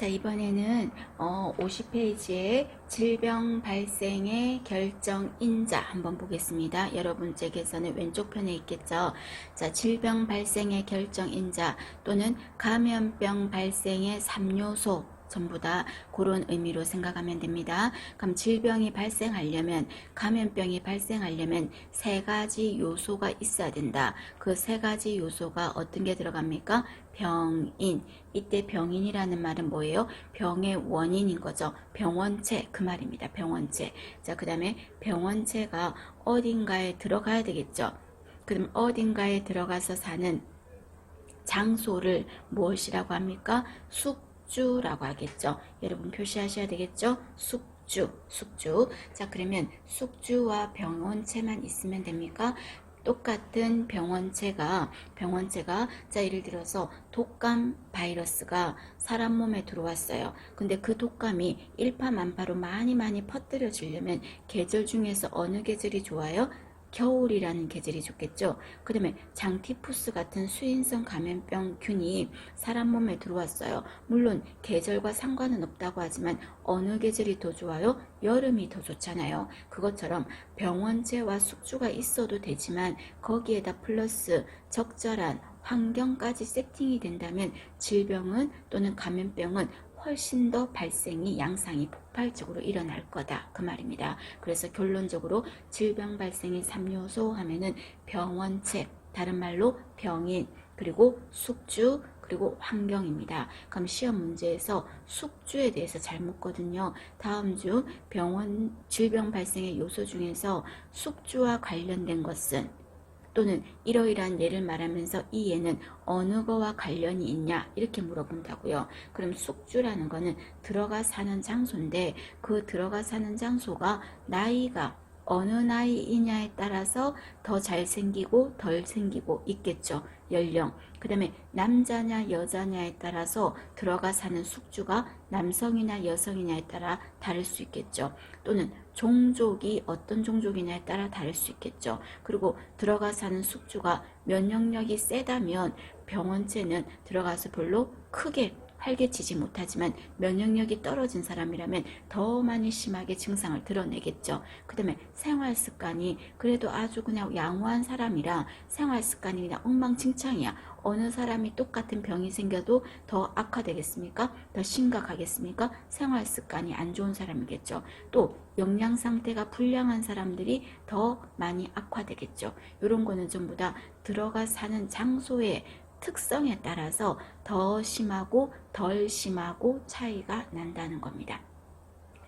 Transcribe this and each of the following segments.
자, 이번에는 50페이지에 질병 발생의 결정인자 한번 보겠습니다. 여러분 책에서는 왼쪽 편에 있겠죠. 자, 질병 발생의 결정인자 또는 감염병 발생의 3요소 전부 다 그런 의미로 생각하면 됩니다. 그럼 질병이 발생하려면, 감염병이 발생하려면 세 가지 요소가 있어야 된다. 그 세 가지 요소가 어떤 게 들어갑니까? 병인. 이때 병인이라는 말은 뭐예요? 병의 원인인 거죠. 병원체, 그 말입니다. 병원체. 자, 그 다음에 병원체가 어딘가에 들어가야 되겠죠. 그럼 어딘가에 들어가서 사는 장소를 무엇이라고 합니까? 숙주라고 하겠죠. 여러분 표시하셔야 되겠죠. 숙주. 자, 그러면 숙주와 병원체만 있으면 됩니까? 똑같은 병원체가 자, 예를 들어서 독감 바이러스가 사람 몸에 들어왔어요. 근데 그 독감이 일파만파로 많이 퍼뜨려지려면 계절 중에서 어느 계절이 좋아요? 겨울이라는 계절이 좋겠죠. 그 다음에 장티푸스 같은 수인성 감염병 균이 사람 몸에 들어왔어요. 물론 계절과 상관은 없다고 하지만 어느 계절이 더 좋아요? 여름이 더 좋잖아요. 그것처럼 병원체와 숙주가 있어도 되지만 거기에다 플러스 적절한 환경까지 세팅이 된다면 질병은 또는 감염병은 훨씬 더 발생이 양상이 폭발적으로 일어날 거다 그 말입니다. 그래서 결론적으로 질병 발생의 3요소 하면은 병원체, 다른 말로 병인, 그리고 숙주, 그리고 환경입니다. 그럼 시험 문제에서 숙주에 대해서 잘 묻거든요. 다음 중 병원 질병 발생의 요소 중에서 숙주와 관련된 것은, 또는 이러이러한 예를 말하면서 이 예는 어느 거와 관련이 있냐 이렇게 물어본다고요. 그럼 숙주라는 거는 들어가 사는 장소인데 그 들어가 사는 장소가 나이가 어느 나이이냐에 따라서 더 잘생기고 덜 생기고 있겠죠. 연령. 그 다음에 남자냐 여자냐에 따라서 들어가 사는 숙주가 남성이나 여성이냐에 따라 다를 수 있겠죠. 또는 종족이 어떤 종족이냐에 따라 다를 수 있겠죠. 그리고 들어가 사는 숙주가 면역력이 세다면 병원체는 들어가서 별로 크게 활개치지 못하지만 면역력이 떨어진 사람이라면 더 많이 심하게 증상을 드러내겠죠. 그 다음에 생활습관이 그래도 아주 그냥 양호한 사람이라 생활습관이 그냥 엉망진창이야. 어느 사람이 똑같은 병이 생겨도 더 악화되겠습니까? 더 심각하겠습니까? 생활습관이 안 좋은 사람이겠죠. 또 영양 상태가 불량한 사람들이 더 많이 악화되겠죠. 이런 거는 전부 다 들어가 사는 장소의 특성에 따라서 더 심하고 덜 심하고 차이가 난다는 겁니다.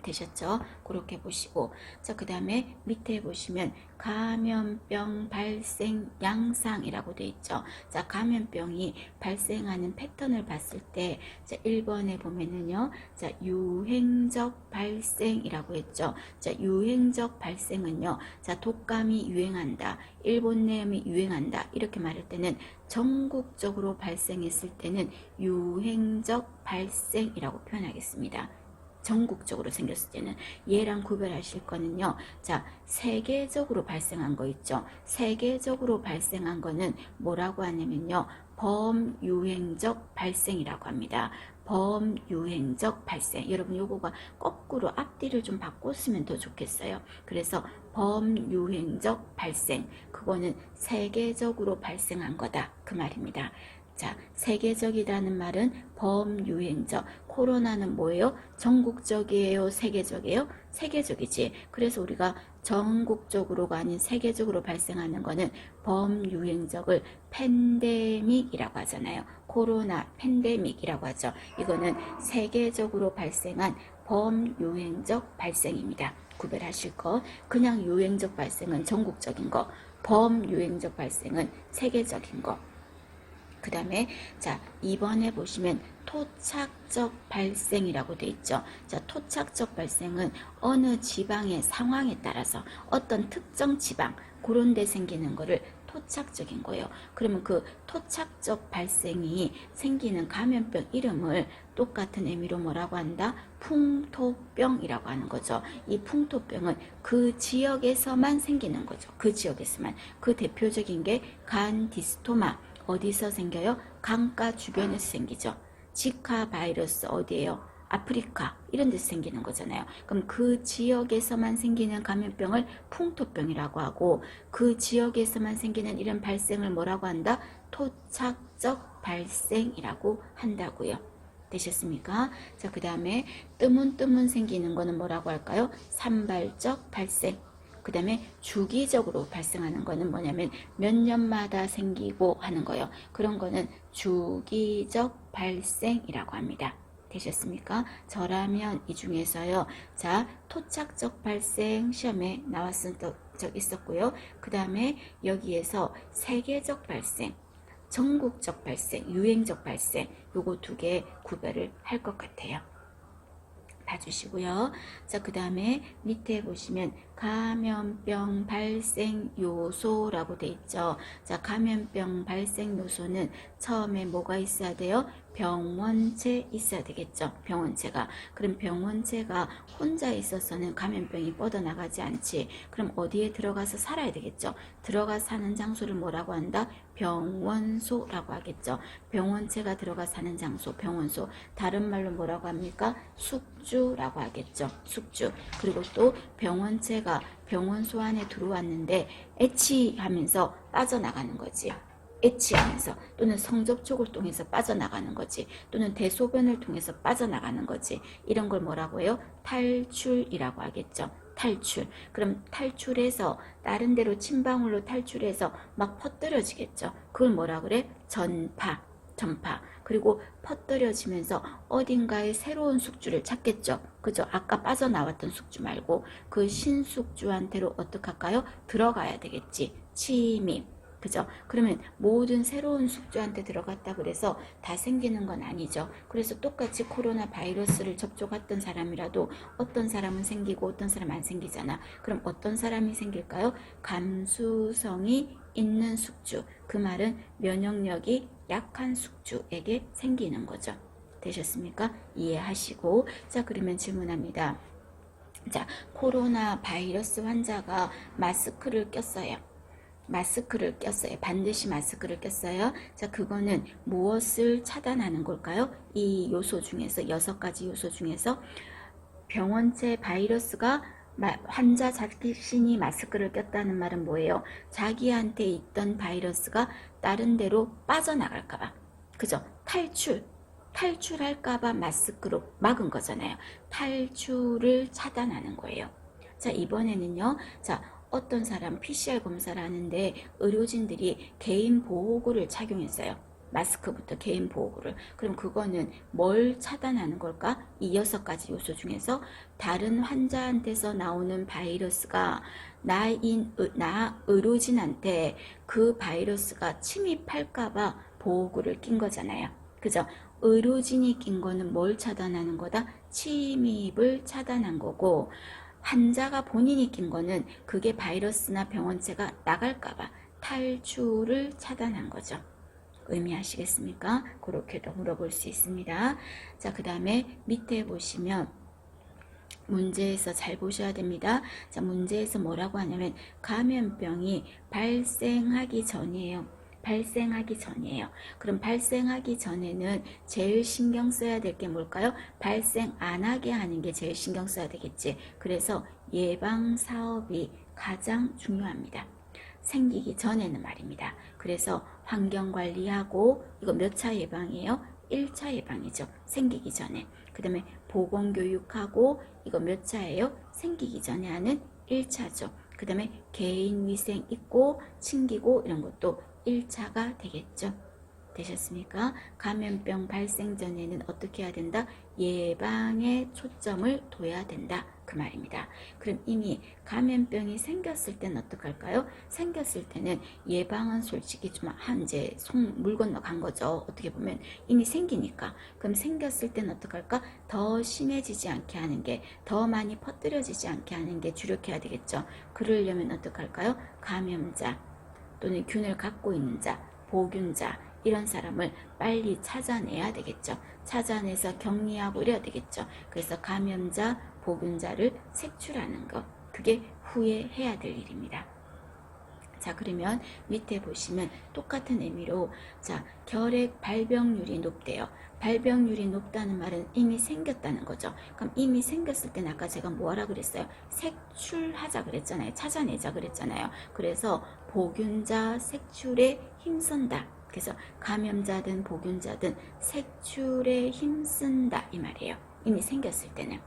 되셨죠? 그렇게 보시고, 자, 그 다음에 밑에 보시면 감염병 발생 양상이라고 돼 있죠. 자, 감염병이 발생하는 패턴을 봤을 때, 자, 1번에 보면은요, 자, 유행적 발생이라고 했죠. 자, 유행적 발생은요, 자, 독감이 유행한다, 일본염이 유행한다 이렇게 말할 때는 전국적으로 발생했을 때는 유행적 발생이라고 표현하겠습니다. 전국적으로 생겼을 때는. 얘랑 구별하실 거는요. 자, 세계적으로 발생한 거 있죠. 세계적으로 발생한 거는 뭐라고 하냐면요. 범유행적 발생이라고 합니다. 범유행적 발생. 여러분 요거가 거꾸로 앞뒤를 좀 바꿔 쓰면 더 좋겠어요. 그래서 범유행적 발생. 그거는 세계적으로 발생한 거다. 그 말입니다. 자, 세계적이라는 말은 범유행적. 코로나는 뭐예요? 전국적이에요? 세계적이에요? 세계적이지. 그래서 우리가 전국적으로가 아닌 세계적으로 발생하는 거는 범유행적을 팬데믹이라고 하잖아요. 코로나 팬데믹이라고 하죠. 이거는 세계적으로 발생한 범유행적 발생입니다. 구별하실 거. 그냥 유행적 발생은 전국적인 거, 범유행적 발생은 세계적인 거. 그 다음에 자 2번에 보시면 토착적 발생이라고 돼 있죠. 자, 토착적 발생은 어느 지방의 상황에 따라서 어떤 특정 지방 그런 데 생기는 거를 토착적인 거예요. 그러면 그 토착적 발생이 생기는 감염병 이름을 똑같은 의미로 뭐라고 한다? 풍토병이라고 하는 거죠. 이 풍토병은 그 지역에서만 생기는 거죠. 그 지역에서만. 그 대표적인 게 간디스토마. 어디서 생겨요? 강가 주변에서 생기죠. 지카 바이러스 어디예요? 아프리카 이런 데서 생기는 거잖아요. 그럼 그 지역에서만 생기는 감염병을 풍토병이라고 하고 그 지역에서만 생기는 이런 발생을 뭐라고 한다? 토착적 발생이라고 한다고요. 되셨습니까? 자, 그 다음에 뜨문뜨문 생기는 거는 뭐라고 할까요? 산발적 발생. 그 다음에 주기적으로 발생하는 거는 뭐냐면 몇 년마다 생기고 하는 거예요. 그런 거는 주기적 발생이라고 합니다. 되셨습니까? 저라면 이 중에서요. 자, 토착적 발생 시험에 나왔던 적 있었고요. 그 다음에 여기에서 세계적 발생, 전국적 발생, 유행적 발생 요거 두 개 구별을 할 것 같아요. 봐주시고요. 자, 그 다음에 밑에 보시면 감염병 발생 요소라고 돼 있죠. 자, 감염병 발생 요소는 처음에 뭐가 있어야 돼요? 병원체 있어야 되겠죠. 병원체가. 그럼 병원체가 혼자 있어서는 감염병이 뻗어나가지 않지. 그럼 어디에 들어가서 살아야 되겠죠. 들어가 사는 장소를 뭐라고 한다? 병원소라고 하겠죠. 병원체가 들어가 사는 장소, 병원소. 다른 말로 뭐라고 합니까? 숙주라고 하겠죠. 숙주. 그리고 또 병원체가 병원소 안에 들어왔는데 애취하면서 빠져나가는 거지. 애취하면서 또는 성접촉을 통해서 빠져나가는 거지. 또는 대소변을 통해서 빠져나가는 거지. 이런 걸 뭐라고 해요? 탈출이라고 하겠죠. 탈출. 그럼 탈출해서 다른 데로 침방울로 탈출해서 막 퍼뜨려지겠죠. 그걸 뭐라 그래? 전파. 그리고 퍼뜨려지면서 어딘가에 새로운 숙주를 찾겠죠. 그죠? 아까 빠져나왔던 숙주 말고 그 신숙주한테로 어떻게 할까요? 들어가야 되겠지. 침입. 그죠? 그러면 모든 새로운 숙주한테 들어갔다 그래서 다 생기는 건 아니죠. 그래서 똑같이 코로나 바이러스를 접촉했던 사람이라도 어떤 사람은 생기고 어떤 사람 안 생기잖아. 그럼 어떤 사람이 생길까요? 감수성이 있는 숙주. 그 말은 면역력이 약한 숙주에게 생기는 거죠. 되셨습니까? 이해하시고. 자, 그러면 질문합니다. 자, 코로나 바이러스 환자가 마스크를 꼈어요. 반드시 마스크를 꼈어요. 자, 그거는 무엇을 차단하는 걸까요? 이 요소 중에서 6가지 요소 중에서 병원체 바이러스가 환자 자신이 마스크를 꼈다는 말은 뭐예요? 자기한테 있던 바이러스가 다른 데로 빠져나갈까봐. 그죠? 탈출할까봐 마스크로 막은 거잖아요. 탈출을 차단하는 거예요. 자, 이번에는요. 자, 어떤 사람 PCR 검사를 하는데 의료진들이 개인 보호구를 착용했어요. 마스크부터 개인 보호구를. 그럼 그거는 뭘 차단하는 걸까? 이 6가지 요소 중에서 다른 환자한테서 나오는 바이러스가 나 의료진한테 그 바이러스가 침입할까봐 보호구를 낀 거잖아요. 그죠? 의료진이 낀 거는 뭘 차단하는 거다? 침입을 차단한 거고 환자가 본인이 낀 거는 그게 바이러스나 병원체가 나갈까봐 탈출을 차단한 거죠. 의미하시겠습니까? 그렇게도 물어볼 수 있습니다. 자, 그 다음에 밑에 보시면 문제에서 잘 보셔야 됩니다. 자, 문제에서 뭐라고 하냐면 감염병이 발생하기 전이에요. 그럼 발생하기 전에는 제일 신경 써야 될 게 뭘까요? 발생 안 하게 하는 게 제일 신경 써야 되겠지. 그래서 예방 사업이 가장 중요합니다. 생기기 전에는 말입니다. 그래서 환경 관리하고 이거 몇 차 예방이에요? 1차 예방이죠. 생기기 전에. 그 다음에 보건교육하고 이거 몇 차예요? 생기기 전에 하는 1차죠. 그 다음에 개인위생 있고 챙기고 이런 것도 1차가 되겠죠. 되셨습니까? 감염병 발생 전에는 어떻게 해야 된다? 예방에 초점을 둬야 된다. 그 말입니다. 그럼 이미 감염병이 생겼을 때는 어떡할까요? 생겼을 때는 예방은 솔직히 좀 이제 물 건너간 거죠. 어떻게 보면 이미 생기니까. 그럼 생겼을 때는 어떡할까? 더 심해지지 않게 하는 게, 더 많이 퍼뜨려지지 않게 하는 게 주력해야 되겠죠. 그러려면 어떡할까요? 감염자 또는 균을 갖고 있는 자, 보균자 이런 사람을 빨리 찾아내야 되겠죠. 찾아내서 격리하고 이래야 되겠죠. 그래서 감염자, 보균자를 색출하는 것, 그게 후에 해야 될 일입니다. 자, 그러면 밑에 보시면 똑같은 의미로 자, 결핵 발병률이 높대요. 발병률이 높다는 말은 이미 생겼다는 거죠. 그럼 이미 생겼을 때는 아까 제가 뭐라 그랬어요? 색출하자 그랬잖아요. 찾아내자 그랬잖아요. 그래서 보균자 색출에 힘쓴다. 그래서 감염자든 보균자든 색출에 힘쓴다 이 말이에요. 이미 생겼을 때는.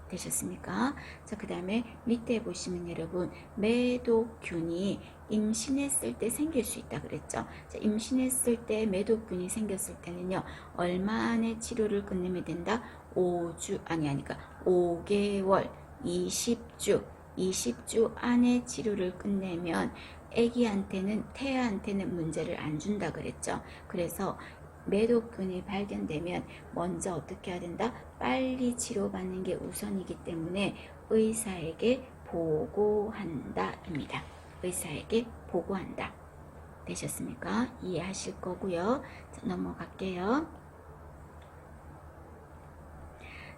되셨습니까? 자, 그 다음에 밑에 보시면 여러분 매독균이 임신했을 때 생길 수 있다 그랬죠. 자, 임신했을 때 매독균이 생겼을 때는요, 얼마 안에 치료를 끝내면 된다? 5개월, 20주 안에 치료를 끝내면 애기한테는, 태아한테는 문제를 안 준다 그랬죠. 그래서 매독균이 발견되면 먼저 어떻게 해야 된다? 빨리 치료받는 게 우선이기 때문에 의사에게 보고한다 입니다. 의사에게 보고한다. 되셨습니까? 이해하실 거고요. 자, 넘어갈게요.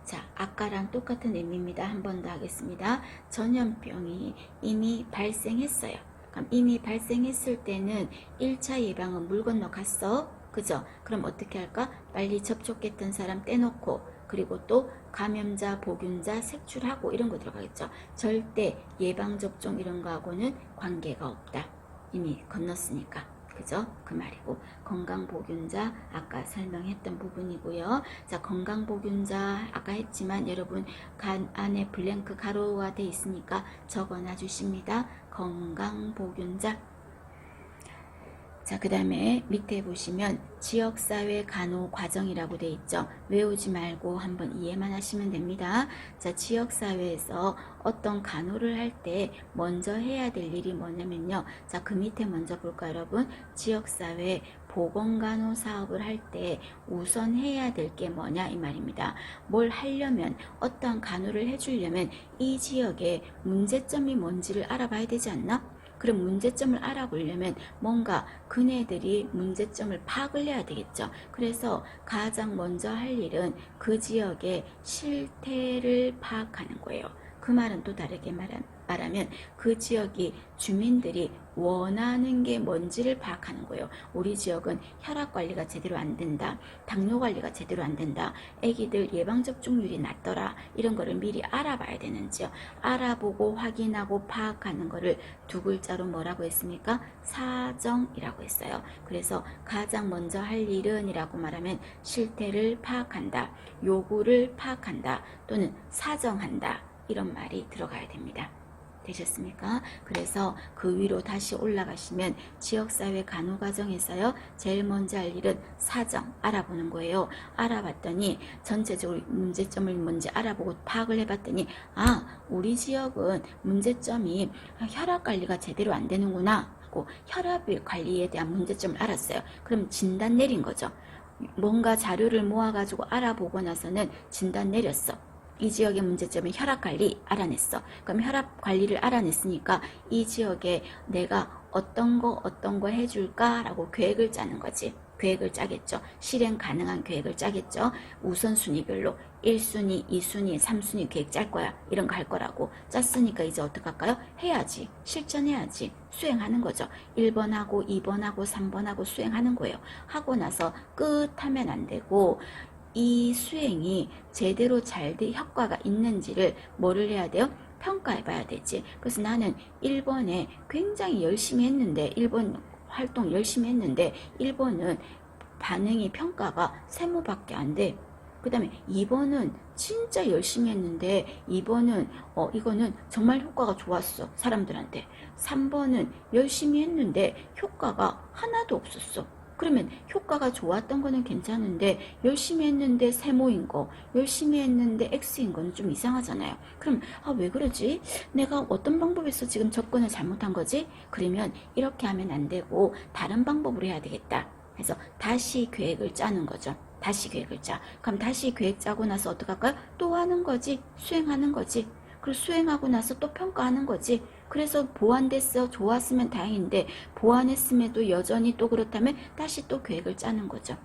자, 아까랑 똑같은 의미입니다. 한 번 더 하겠습니다. 전염병이 이미 발생했어요. 그럼 이미 발생했을 때는 1차 예방은 물 건너 갔어. 그죠? 그럼 어떻게 할까? 빨리 접촉했던 사람 떼놓고, 그리고 또 감염자, 보균자 색출하고 이런 거 들어가겠죠. 절대 예방접종 이런 거하고는 관계가 없다. 이미 건넜으니까. 그죠? 그 말이고, 건강보균자 아까 설명했던 부분이고요. 자, 건강보균자 아까 했지만 여러분 간 안에 블랭크 가로가 돼 있으니까 적어놔 주십니다. 건강보균자. 자, 그 다음에 밑에 보시면 지역사회 간호 과정이라고 돼 있죠. 외우지 말고 한번 이해만 하시면 됩니다. 자, 지역사회에서 어떤 간호를 할 때 먼저 해야 될 일이 뭐냐면요. 자, 그 밑에 먼저 볼까요, 여러분? 지역사회 보건간호 사업을 할 때 우선 해야 될 게 뭐냐 이 말입니다. 뭘 하려면, 어떠한 간호를 해주려면 이 지역의 문제점이 뭔지를 알아봐야 되지 않나? 그럼 문제점을 알아보려면 뭔가 그네들이 문제점을 파악을 해야 되겠죠. 그래서 가장 먼저 할 일은 그 지역의 실태를 파악하는 거예요. 그 말은 또 다르게 말하면 그 지역이 주민들이 원하는 게 뭔지를 파악하는 거예요. 우리 지역은 혈압 관리가 제대로 안 된다. 당뇨 관리가 제대로 안 된다. 애기들 예방접종률이 낮더라. 이런 거를 미리 알아봐야 되는지요. 알아보고 확인하고 파악하는 거를 두 글자로 뭐라고 했습니까? 사정이라고 했어요. 그래서 가장 먼저 할 일은 이라고 말하면 실태를 파악한다. 요구를 파악한다. 또는 사정한다. 이런 말이 들어가야 됩니다. 되셨습니까? 그래서 그 위로 다시 올라가시면 지역사회 간호과정에서요, 제일 먼저 할 일은 사정, 알아보는 거예요. 알아봤더니 전체적으로 문제점을 뭔지 알아보고 파악을 해봤더니 우리 지역은 문제점이 혈압 관리가 제대로 안 되는구나 하고 혈압 관리에 대한 문제점을 알았어요. 그럼 진단 내린 거죠. 뭔가 자료를 모아가지고 알아보고 나서는 진단 내렸어. 이 지역의 문제점은 혈압관리 알아냈어. 그럼 혈압관리를 알아냈으니까 이 지역에 내가 어떤 거 해줄까? 라고 계획을 짜는 거지. 계획을 짜겠죠. 실행 가능한 계획을 짜겠죠. 우선순위별로 1순위, 2순위, 3순위 계획 짤 거야. 이런 거 할 거라고 짰으니까 이제 어떡할까요? 해야지. 실천해야지. 수행하는 거죠. 1번하고 2번하고 3번하고 수행하는 거예요. 하고 나서 끝 하면 안 되고 이 수행이 제대로 잘 돼 효과가 있는지를 뭐를 해야 돼요? 평가해 봐야 되지. 그래서 나는 1번에 굉장히 열심히 했는데 1번 활동 열심히 했는데 1번은 반응이 평가가 세모밖에 안 돼. 그 다음에 2번은 진짜 열심히 했는데 2번은 이거는 정말 효과가 좋았어. 사람들한테. 3번은 열심히 했는데 효과가 하나도 없었어. 그러면 효과가 좋았던 거는 괜찮은데 열심히 했는데 세모인 거, 열심히 했는데 X인 거는 좀 이상하잖아요. 그럼 왜 그러지? 내가 어떤 방법에서 지금 접근을 잘못한 거지? 그러면 이렇게 하면 안 되고 다른 방법으로 해야 되겠다. 그래서 다시 계획을 짜는 거죠. 다시 계획을 짜. 그럼 다시 계획 짜고 나서 어떡할까요? 또 하는 거지. 수행하는 거지. 그리고 수행하고 나서 또 평가하는 거지. 그래서 보완됐어. 좋았으면 다행인데 보완했음에도 여전히 또 그렇다면 다시 또 계획을 짜는 거죠.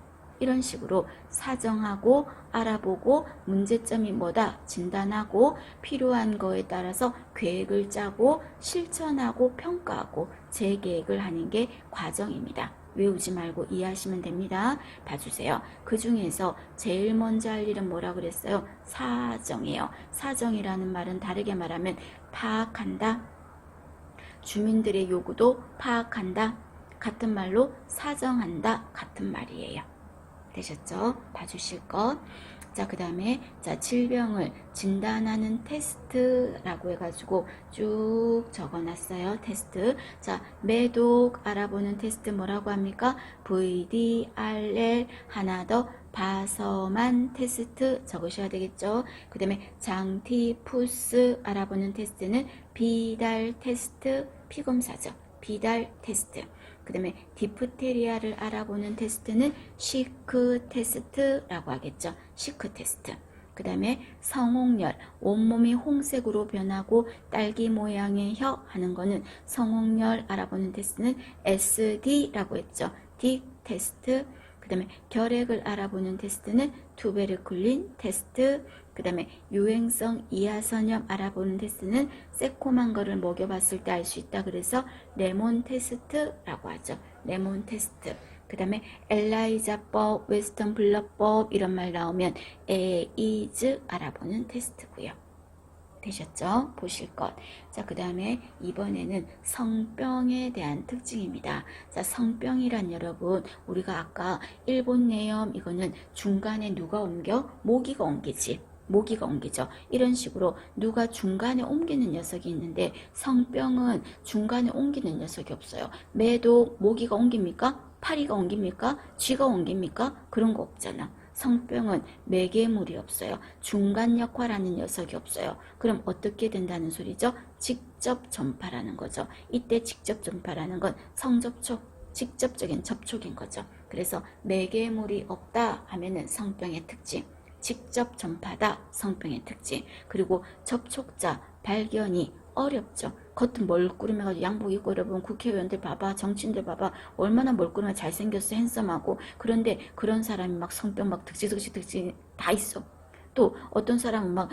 이런 식으로 사정하고 알아보고 문제점이 뭐다 진단하고 필요한 거에 따라서 계획을 짜고 실천하고 평가하고 재계획을 하는 게 과정입니다. 외우지 말고 이해하시면 됩니다. 봐주세요. 그 중에서 제일 먼저 할 일은 뭐라 그랬어요? 사정이에요. 사정이라는 말은 다르게 말하면 파악한다. 주민들의 요구도 파악한다. 같은 말로 사정한다. 같은 말이에요. 되셨죠? 봐주실 것. 자, 그 다음에 자 질병을 진단하는 테스트라고 해가지고 쭉 적어놨어요. 테스트. 자, 매독 알아보는 테스트 뭐라고 합니까? VDRL 하나 더 바서만 테스트 적으셔야 되겠죠. 그 다음에 장티푸스 알아보는 테스트는 비달 테스트 피검사죠. 비달 테스트. 그 다음에 디프테리아를 알아보는 테스트는 시크 테스트라고 하겠죠. 시크 테스트. 그 다음에 성홍열, 온몸이 홍색으로 변하고 딸기 모양의 혀 하는 거는 성홍열 알아보는 테스트는 SD라고 했죠. D 테스트. 그 다음에 결핵을 알아보는 테스트는 투베르클린 테스트. 그 다음에 유행성 이하선염 알아보는 테스트는 새콤한 거를 먹여봤을 때 알 수 있다. 그래서 레몬 테스트라고 하죠. 레몬 테스트. 그 다음에 엘라이자법, 웨스턴 블러법 이런 말 나오면 에이즈 알아보는 테스트고요. 되셨죠? 보실 것. 자, 그 다음에 이번에는 성병에 대한 특징입니다. 자, 성병이란 여러분, 우리가 아까 일본 내염 이거는 중간에 누가 옮겨? 모기가 옮기지. 모기가 옮기죠. 이런 식으로 누가 중간에 옮기는 녀석이 있는데 성병은 중간에 옮기는 녀석이 없어요. 매도 모기가 옮깁니까? 파리가 옮깁니까? 쥐가 옮깁니까? 그런 거 없잖아. 성병은 매개물이 없어요. 중간 역할하는 녀석이 없어요. 그럼 어떻게 된다는 소리죠? 직접 전파라는 거죠. 이때 직접 전파라는 건 성접촉, 직접적인 접촉인 거죠. 그래서 매개물이 없다 하면은 성병의 특징. 직접 전파다 성병의 특징. 그리고 접촉자 발견이 어렵죠. 겉은 멀꾸름해가지고 양복 입고 여러분 국회의원들 봐봐, 정치인들 봐봐, 얼마나 멀꾸름해 잘생겼어, 핸섬하고. 그런데 그런 사람이 막 성병 막 득지 다 있어. 또 어떤 사람은 막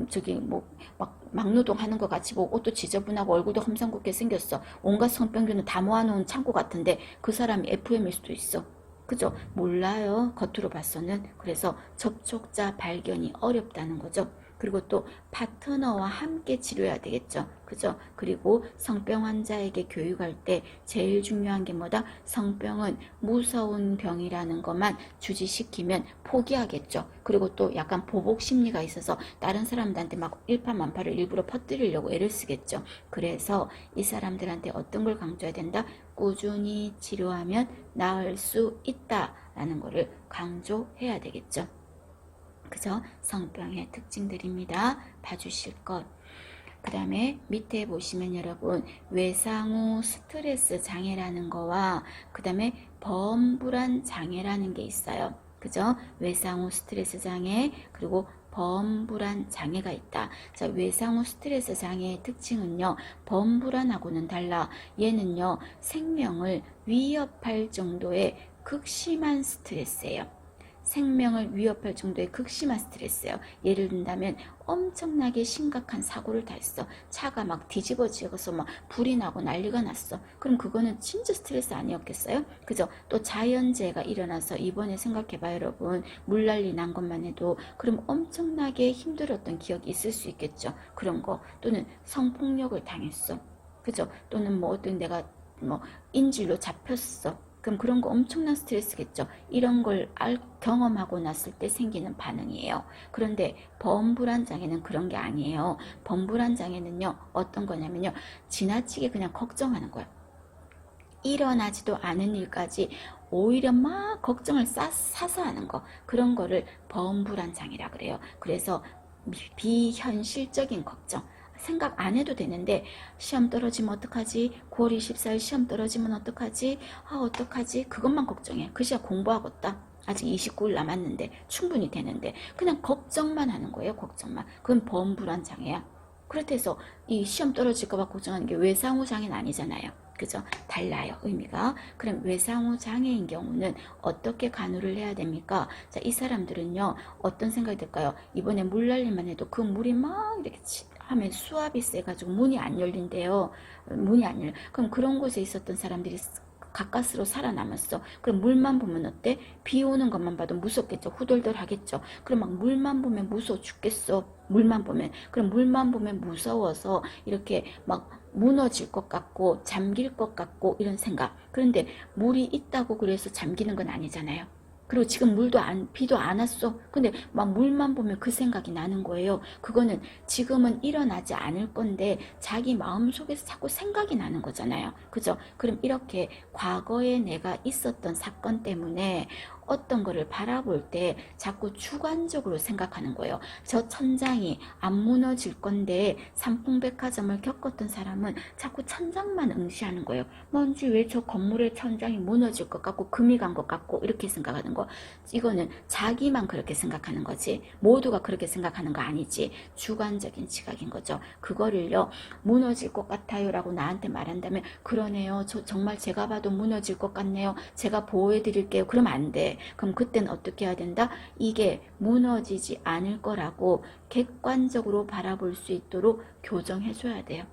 저기 뭐 막 막노동 하는 것 같이 뭐 옷도 지저분하고 얼굴도 험상궂게 생겼어. 온갖 성병균을 다 모아놓은 창고 같은데 그 사람이 FM일 수도 있어. 그죠? 몰라요. 겉으로 봐서는. 그래서 접촉자 발견이 어렵다는 거죠. 그리고 또 파트너와 함께 치료해야 되겠죠. 그죠? 그리고 성병 환자에게 교육할 때 제일 중요한 게 뭐다? 성병은 무서운 병이라는 것만 주지시키면 포기하겠죠. 그리고 또 약간 보복 심리가 있어서 다른 사람들한테 막 일파만파를 일부러 퍼뜨리려고 애를 쓰겠죠. 그래서 이 사람들한테 어떤 걸 강조해야 된다? 꾸준히 치료하면 나을 수 있다라는 거를 강조해야 되겠죠. 그죠? 성병의 특징들입니다. 봐주실 것. 그 다음에 밑에 보시면 여러분 외상 후 스트레스 장애라는 거와 그 다음에 범불안 장애라는 게 있어요. 그죠? 외상 후 스트레스 장애 그리고 범불안 장애가 있다. 자, 외상 후 스트레스 장애의 특징은요. 범불안하고는 달라. 얘는요. 생명을 위협할 정도의 극심한 스트레스예요. 생명을 위협할 정도의 극심한 스트레스예요. 예를 든다면 엄청나게 심각한 사고를 다 했어. 차가 막 뒤집어지어서 막 불이 나고 난리가 났어. 그럼 그거는 진짜 스트레스 아니었겠어요? 그죠? 또 자연재해가 일어나서 이번에 생각해봐요 여러분. 물난리 난 것만 해도 그럼 엄청나게 힘들었던 기억이 있을 수 있겠죠. 그런 거. 또는 성폭력을 당했어. 그죠? 또는 뭐 어떤 내가 뭐 인질로 잡혔어. 그럼 그런 거 엄청난 스트레스겠죠. 이런 걸 경험하고 났을 때 생기는 반응이에요. 그런데 범불안 장애는 그런 게 아니에요. 범불안 장애는요. 어떤 거냐면요. 지나치게 그냥 걱정하는 거예요. 일어나지도 않은 일까지 오히려 막 걱정을 사서 하는 거. 그런 거를 범불안 장애라 그래요. 그래서 비현실적인 걱정. 생각 안 해도 되는데 시험 떨어지면 어떡하지? 9월 24일 시험 떨어지면 어떡하지? 어떡하지? 그것만 걱정해. 그 시간 공부하겠다. 아직 29일 남았는데 충분히 되는데 그냥 걱정만 하는 거예요. 걱정만. 그건 범불안 장애야. 그렇다 해서 이 시험 떨어질까 봐 걱정하는 게 외상 후 장애는 아니잖아요. 그죠? 달라요, 의미가. 그럼 외상후 장애인 경우는 어떻게 간호를 해야 됩니까? 자, 이 사람들은요, 어떤 생각이 들까요? 이번에 물 날리만 해도 그 물이 막 이렇게 하면 수압이 세가지고 문이 안 열린대요. 문이 안 열려. 그럼 그런 곳에 있었던 사람들이 가까스로 살아남았어. 그럼 물만 보면 어때? 비 오는 것만 봐도 무섭겠죠. 후덜덜 하겠죠. 그럼 막 물만 보면 무서워 죽겠어. 물만 보면. 그럼 물만 보면 무서워서 이렇게 막 무너질 것 같고 잠길 것 같고 이런 생각. 그런데 물이 있다고 그래서 잠기는 건 아니잖아요. 그리고 지금 비도 안 왔어. 근데 막 물만 보면 그 생각이 나는 거예요. 그거는 지금은 일어나지 않을 건데 자기 마음속에서 자꾸 생각이 나는 거잖아요. 그죠? 그럼 이렇게 과거에 내가 있었던 사건 때문에 어떤 거를 바라볼 때 자꾸 주관적으로 생각하는 거예요. 저 천장이 안 무너질 건데 삼풍백화점을 겪었던 사람은 자꾸 천장만 응시하는 거예요. 뭔지 왜 저 건물의 천장이 무너질 것 같고 금이 간 것 같고 이렇게 생각하는 거. 이거는 자기만 그렇게 생각하는 거지 모두가 그렇게 생각하는 거 아니지. 주관적인 지각인 거죠. 그거를요 무너질 것 같아요 라고 나한테 말한다면 그러네요. 저 정말 제가 봐도 무너질 것 같네요. 제가 보호해 드릴게요. 그러면 안 돼. 그럼 그때는 어떻게 해야 된다? 이게 무너지지 않을 거라고 객관적으로 바라볼 수 있도록 교정해 줘야 돼요.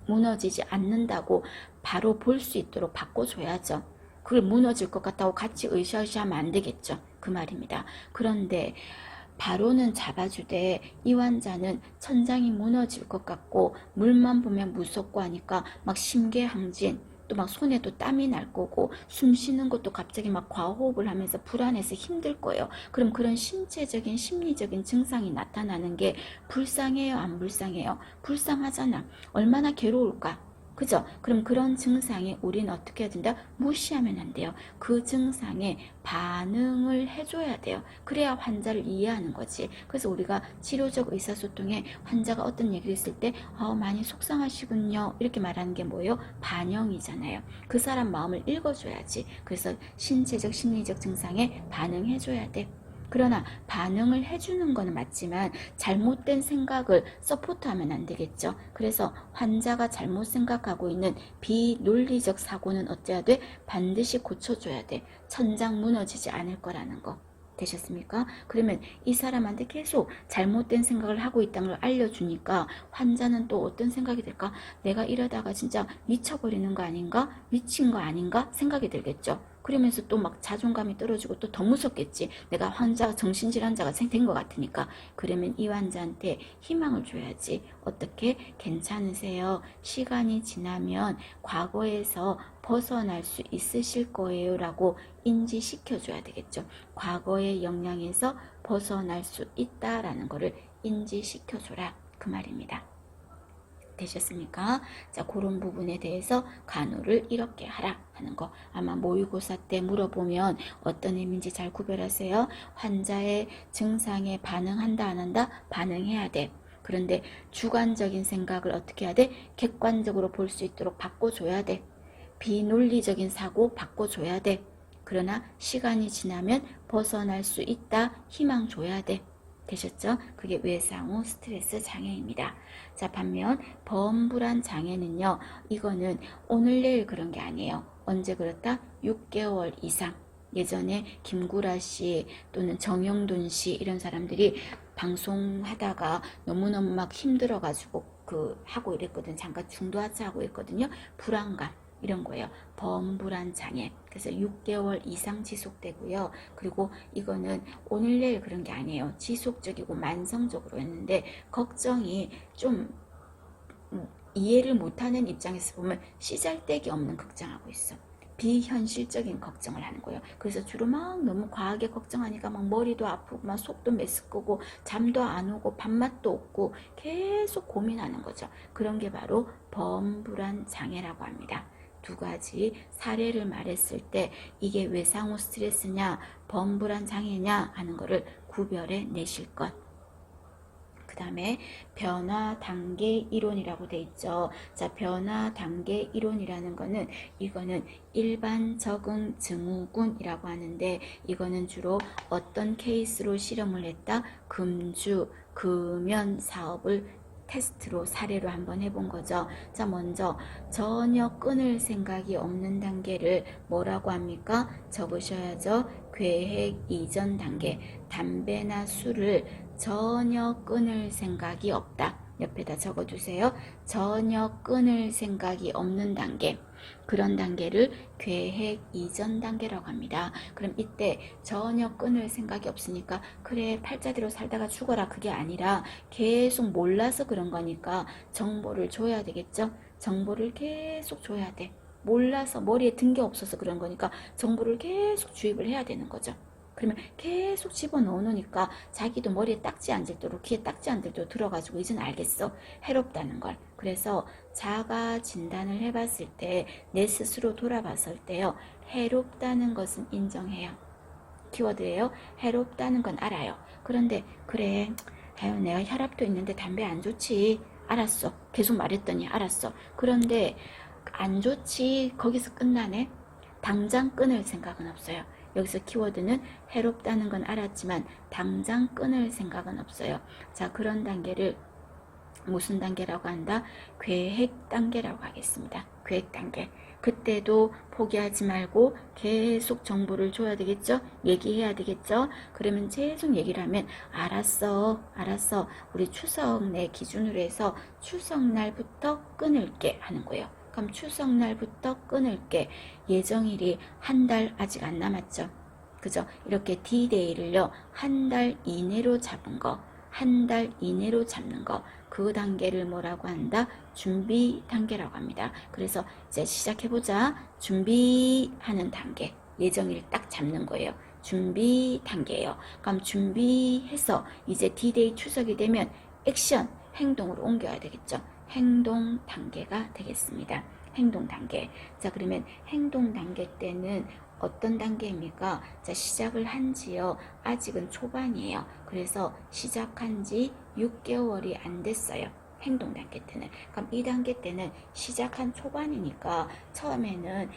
무너지지 않는다고 바로 볼 수 있도록 바꿔줘야죠. 그걸 무너질 것 같다고 같이 으쌰으쌰하면 안 되겠죠. 그 말입니다. 그런데 바로는 잡아주되 이 환자는 천장이 무너질 것 같고 물만 보면 무섭고 하니까 막 심계항진 또 막 손에도 땀이 날 거고 숨 쉬는 것도 갑자기 막 과호흡을 하면서 불안해서 힘들 거예요. 그럼 그런 신체적인 심리적인 증상이 나타나는 게 불쌍해요, 안 불쌍해요? 불쌍하잖아. 얼마나 괴로울까? 그죠? 그럼 그런 증상에 우리는 어떻게 해야 된다? 무시하면 안 돼요. 그 증상에 반응을 해줘야 돼요. 그래야 환자를 이해하는 거지. 그래서 우리가 치료적 의사소통에 환자가 어떤 얘기를 했을 때 많이 속상하시군요. 이렇게 말하는 게 뭐예요? 반영이잖아요. 그 사람 마음을 읽어줘야지. 그래서 신체적 심리적 증상에 반응해줘야 돼. 그러나 반응을 해주는 건 맞지만 잘못된 생각을 서포트하면 안 되겠죠. 그래서 환자가 잘못 생각하고 있는 비논리적 사고는 어째야 돼? 반드시 고쳐줘야 돼. 천장 무너지지 않을 거라는 거. 되셨습니까? 그러면 이 사람한테 계속 잘못된 생각을 하고 있다는 걸 알려주니까 환자는 또 어떤 생각이 들까? 내가 이러다가 진짜 미쳐버리는 거 아닌가? 미친 거 아닌가? 생각이 들겠죠. 그러면서 또 막 자존감이 떨어지고 또 더 무섭겠지. 내가 정신질환자가 된 것 같으니까. 그러면 이 환자한테 희망을 줘야지. 어떻게? 괜찮으세요. 시간이 지나면 과거에서 벗어날 수 있으실 거예요 라고 인지시켜줘야 되겠죠. 과거의 영향에서 벗어날 수 있다라는 거를 인지시켜줘라. 그 말입니다. 되셨습니까? 자, 그런 부분에 대해서 간호를 이렇게 하라 하는 거. 아마 모의고사 때 물어보면 어떤 의미인지 잘 구별하세요. 환자의 증상에 반응한다 안 한다? 반응해야 돼. 그런데 주관적인 생각을 어떻게 해야 돼? 객관적으로 볼 수 있도록 바꿔줘야 돼. 비논리적인 사고 바꿔줘야 돼. 그러나 시간이 지나면 벗어날 수 있다. 희망 줘야 돼. 되셨죠? 그게 외상후 스트레스 장애입니다. 자, 반면 범불안 장애는요. 이거는 오늘 내일 그런 게 아니에요. 언제 그렇다? 6개월 이상. 예전에 김구라 씨 또는 정영돈 씨 이런 사람들이 방송하다가 너무너무 막 힘들어가지고 하고 이랬거든. 잠깐 중도하차하고 있거든요. 불안감. 이런 거예요. 범불안 장애. 그래서 6개월 이상 지속되고요. 그리고 이거는 오늘 내일 그런 게 아니에요. 지속적이고 만성적으로 했는데 걱정이 좀 이해를 못하는 입장에서 보면 시잘데기 없는 걱정하고 있어. 비현실적인 걱정을 하는 거예요. 그래서 주로 막 너무 과하게 걱정하니까 막 머리도 아프고 막 속도 메스꺼고 잠도 안 오고 밥맛도 없고 계속 고민하는 거죠. 그런 게 바로 범불안 장애라고 합니다. 두 가지 사례를 말했을 때 이게 외상후 스트레스냐 범불안 장애냐 하는 거를 구별해 내실 것. 그 다음에 변화 단계 이론이라고 돼 있죠. 자, 변화 단계 이론이라는 거는 이거는 일반 적응 증후군이라고 하는데 이거는 주로 어떤 케이스로 실험을 했다? 금주, 금연 사업을 테스트로 사례로 한번 해본 거죠. 자, 먼저 전혀 끊을 생각이 없는 단계를 뭐라고 합니까? 적으셔야죠. 계획 이전 단계. 담배나 술을 전혀 끊을 생각이 없다. 옆에다 적어두세요. 전혀 끊을 생각이 없는 단계. 그런 단계를 계획 이전 단계라고 합니다. 그럼 이때 전혀 끊을 생각이 없으니까 그래 팔자대로 살다가 죽어라 그게 아니라 계속 몰라서 그런 거니까 정보를 줘야 되겠죠. 정보를 계속 줘야 돼. 몰라서 머리에 든 게 없어서 그런 거니까 정보를 계속 주입을 해야 되는 거죠. 그러면 계속 집어넣어 놓으니까 자기도 머리에 딱지 안 들도록 귀에 딱지 안 들도록 들어가지고 이젠 알겠어. 해롭다는 걸. 그래서 자가 진단을 해봤을 때 내 스스로 돌아봤을 때요. 해롭다는 것은 인정해요. 키워드예요. 해롭다는 건 알아요. 그런데 그래 아유 내가 혈압도 있는데 담배 안 좋지. 알았어. 계속 말했더니 알았어. 그런데 안 좋지 거기서 끝나네. 당장 끊을 생각은 없어요. 여기서 키워드는 해롭다는 건 알았지만 당장 끊을 생각은 없어요. 자, 그런 단계를 무슨 단계라고 한다? 계획 단계라고 하겠습니다. 계획 단계. 그때도 포기하지 말고 계속 정보를 줘야 되겠죠? 얘기해야 되겠죠? 그러면 계속 얘기를 하면 알았어. 우리 추석 내 기준으로 해서 추석날부터 끊을게 하는 거예요. 그럼 추석날부터 끊을게. 예정일이 한 달 아직 안 남았죠. 그죠? 이렇게 D-Day를요. 한 달 이내로 잡은 거. 한 달 이내로 잡는 거. 그 단계를 뭐라고 한다? 준비 단계라고 합니다. 그래서 이제 시작해보자. 준비하는 단계. 예정일 딱 잡는 거예요. 준비 단계예요. 그럼 준비해서 이제 D-Day 추석이 되면 액션, 행동으로 옮겨야 되겠죠. 행동 단계가 되겠습니다. 행동 단계. 자, 그러면 행동 단계 때는 어떤 단계입니까? 자, 시작을 한 지요. 아직은 초반이에요. 그래서 시작한 지 6개월이 안 됐어요. 행동 단계 때는. 그럼 이 단계 때는 시작한 초반이니까 처음에는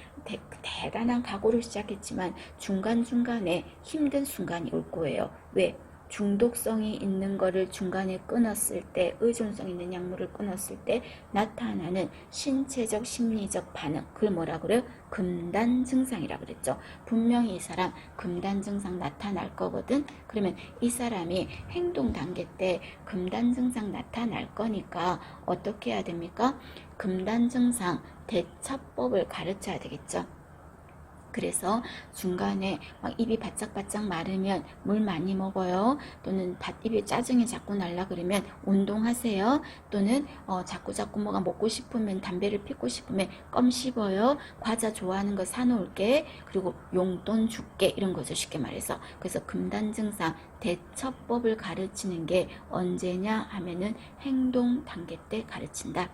대단한 각오를 시작했지만 중간중간에 힘든 순간이 올 거예요. 왜? 중독성이 있는 거를 중간에 끊었을 때, 의존성 있는 약물을 끊었을 때 나타나는 신체적 심리적 반응, 그걸 뭐라 그래요? 금단 증상이라고 그랬죠. 분명히 이 사람 금단 증상 나타날 거거든. 그러면 이 사람이 행동 단계 때 금단 증상 나타날 거니까 어떻게 해야 됩니까? 금단 증상 대처법을 가르쳐야 되겠죠. 그래서 중간에 막 입이 바짝바짝 마르면 물 많이 먹어요. 또는 입이 짜증이 자꾸 날라 그러면 운동하세요. 또는 자꾸 뭐가 먹고 싶으면 담배를 피우고 싶으면 껌 씹어요. 과자 좋아하는 거 사놓을게. 그리고 용돈 줄게. 이런 거죠. 쉽게 말해서. 그래서 금단 증상 대처법을 가르치는 게 언제냐 하면은 행동 단계 때 가르친다.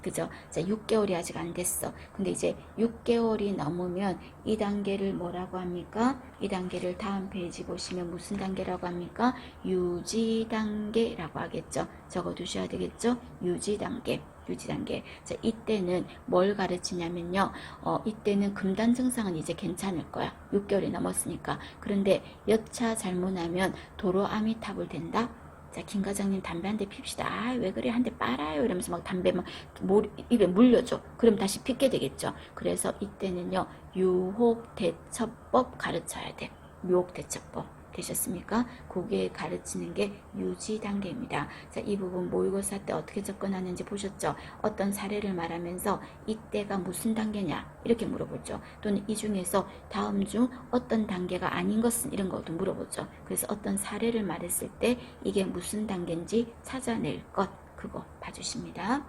그죠? 자, 6개월이 아직 안 됐어. 근데 이제 6개월이 넘으면 이 단계를 뭐라고 합니까? 이 단계를 다음 페이지 보시면 무슨 단계라고 합니까? 유지 단계라고 하겠죠. 적어 두셔야 되겠죠? 유지 단계. 유지 단계. 자, 이때는 뭘 가르치냐면요. 이때는 금단 증상은 이제 괜찮을 거야. 6개월이 넘었으니까. 그런데 여차 잘못하면 도로 아미타불 된다? 자, 김 과장님 담배 한 대 핍시다. 아, 왜 그래? 한 대 빨아요. 이러면서 막 담배 막 입에 물려줘. 그럼 다시 핍게 되겠죠. 그래서 이때는요, 유혹 대처법 가르쳐야 돼. 유혹 대처법. 되셨습니까? 그게 가르치는 게 유지 단계입니다. 자, 이 부분 모의고사 때 어떻게 접근하는지 보셨죠? 어떤 사례를 말하면서 이때가 무슨 단계냐? 이렇게 물어보죠. 또는 이 중에서 다음 중 어떤 단계가 아닌 것은 이런 것도 물어보죠. 그래서 어떤 사례를 말했을 때 이게 무슨 단계인지 찾아낼 것, 그거 봐주십니다.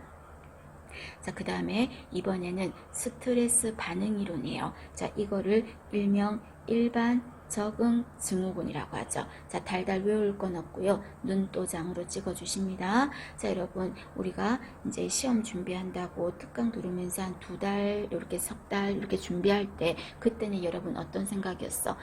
자, 그 다음에 이번에는 스트레스 반응 이론이에요. 자, 이거를 일명 일반 적응 증후군이라고 하죠. 자, 달달 외울 건 없고요. 눈도장으로 찍어주십니다. 자, 여러분, 우리가 이제 시험 준비한다고 특강 들으면서 한 2달, 이렇게 석 달 이렇게 준비할 때 그때는 여러분 어떤 생각이었어?